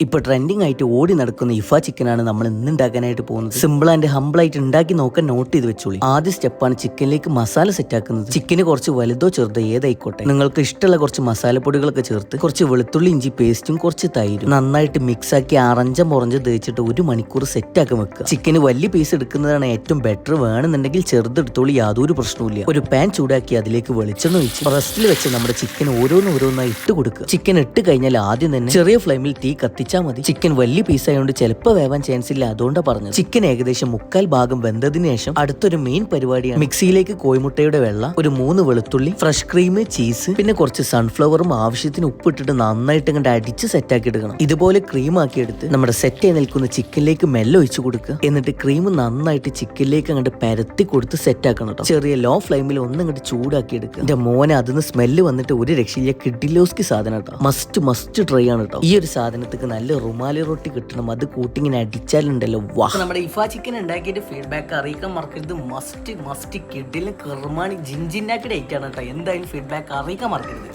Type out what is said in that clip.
ഇപ്പോൾ ട്രെൻഡിങ് ആയിട്ട് ഓടി നടക്കുന്ന ഇഫ ചിക്കനാണ് നമ്മൾ ഇന്ന് ഉണ്ടാക്കാനായിട്ട് പോകുന്നത്. സിമ്പിൾ ആൻഡ് ഹംബിൾ ആയിട്ട് ഉണ്ടാക്കി നോക്കാൻ നോട്ട് ചെയ്ത് വെച്ചോളി. ആദ്യ സ്റ്റെപ്പാണ് ചിക്കനിലേക്ക് മസാല സെറ്റ് ആക്കുന്നത്. ചിക്കന് കുറച്ച് വലുതോ ചെറുതോ ഏതായിക്കോട്ടെ, നിങ്ങൾക്ക് ഇഷ്ടമുള്ള കുറച്ച് മസാലപ്പൊടികളൊക്കെ ചേർത്ത് കുറച്ച് വെളുത്തുള്ളി ഇഞ്ചി പേസ്റ്റും കുറച്ച് തൈരും നന്നായിട്ട് മിക്സ് ആക്കി മുറഞ്ച് തേച്ചിട്ട് 1 മണിക്കൂർ സെറ്റ് ആക്കി വെക്കുക. ചിക്കന് വലിയ പീസ് എടുക്കുന്നതാണ് ഏറ്റവും ബെറ്റർ. വേണമെന്നുണ്ടെങ്കിൽ ചെറുതെടുത്തോളി, യാതൊരു പ്രശ്നവുമില്ല. ഒരു പാൻ ചൂടാക്കി അതിലേക്ക് വെളിച്ചെണ്ണ ഒഴിച്ച് റെസ്റ്റിൽ വെച്ച് നമ്മുടെ ചിക്കൻ ഓരോന്നോരോന്നായി ഇട്ട് കൊടുക്കുക. ചിക്കൻ ഇട്ട് കഴിഞ്ഞാൽ ആദ്യം തന്നെ ചെറിയ ഫ്ലെയിമിൽ തീ കത്തിച്ചാൽ മതി. ചിക്കൻ വലിയ പീസായതുകൊണ്ട് ചിലപ്പോൾ വേവാൻ ചാൻസ് ഇല്ല, അതുകൊണ്ടാണ് പറഞ്ഞത്. ചിക്കൻ ഏകദേശം 1/4 ഭാഗം വെന്തതിന് ശേഷം അടുത്തൊരു മെയിൻ പരിപാടിയാണ് മിക്സിയിലേക്ക് കോഴിമുട്ടയുടെ വെള്ള, ഒരു 3 വെളുത്തുള്ളി, ഫ്രഷ് ക്രീം, ചീസ്, പിന്നെ കുറച്ച് സൺഫ്ലവറും ആവശ്യത്തിന് ഉപ്പിട്ടിട്ട് നന്നായിട്ട് ഇങ്ങോട്ട് അടിച്ച് സെറ്റ് ആക്കി എടുക്കണം. ഇതുപോലെ ക്രീം ആക്കി എടുത്ത് നമ്മുടെ സെറ്റ് ആയി നിൽക്കുന്ന ചിക്കനിലേക്ക് മെല്ലെ ഒഴിച്ചു കൊടുക്കുക. എന്നിട്ട് ക്രീം നന്നായിട്ട് ചിക്കനിലേക്ക് അങ്ങോട്ട് പരത്തി കൊടുത്ത് സെറ്റ് ആക്കണം കേട്ടോ. ചെറിയ ലോ ഫ്ലെയിമിൽ ഇങ്ങോട്ട് ചൂടാക്കി എടുക്കുക. എന്റെ മോനെ അതിന് സ്മെല്ല് വന്നിട്ട് ഒരു രക്ഷയില്ല. കിഡിലോസ്കി സാധനം കേട്ടോ. മസ്റ്റ് ട്രൈ ആണ് കേട്ടോ. ഈ ഒരു സാധനത്തേക്ക് നല്ല റുമാലി റൊട്ടി കിട്ടണം. അത് കൂട്ടിങ്ങനെ അടിച്ചാലുണ്ടല്ലോ വാ. നമ്മുടെ ഇഫ ചിക്കൻ ഉണ്ടാക്കിയിട്ട് ഫീഡ്ബാക്ക് അറിയിക്കാൻ മറക്കരുത്. മസ്റ്റ് കിഡിലും കർമാണി ജിഞ്ചിന്നാക്കി ഡേറ്റ് ആണ് കേട്ടോ. എന്തായാലും ഫീഡ്ബാക്ക് അറിയിക്കാൻ മറക്കരുത്.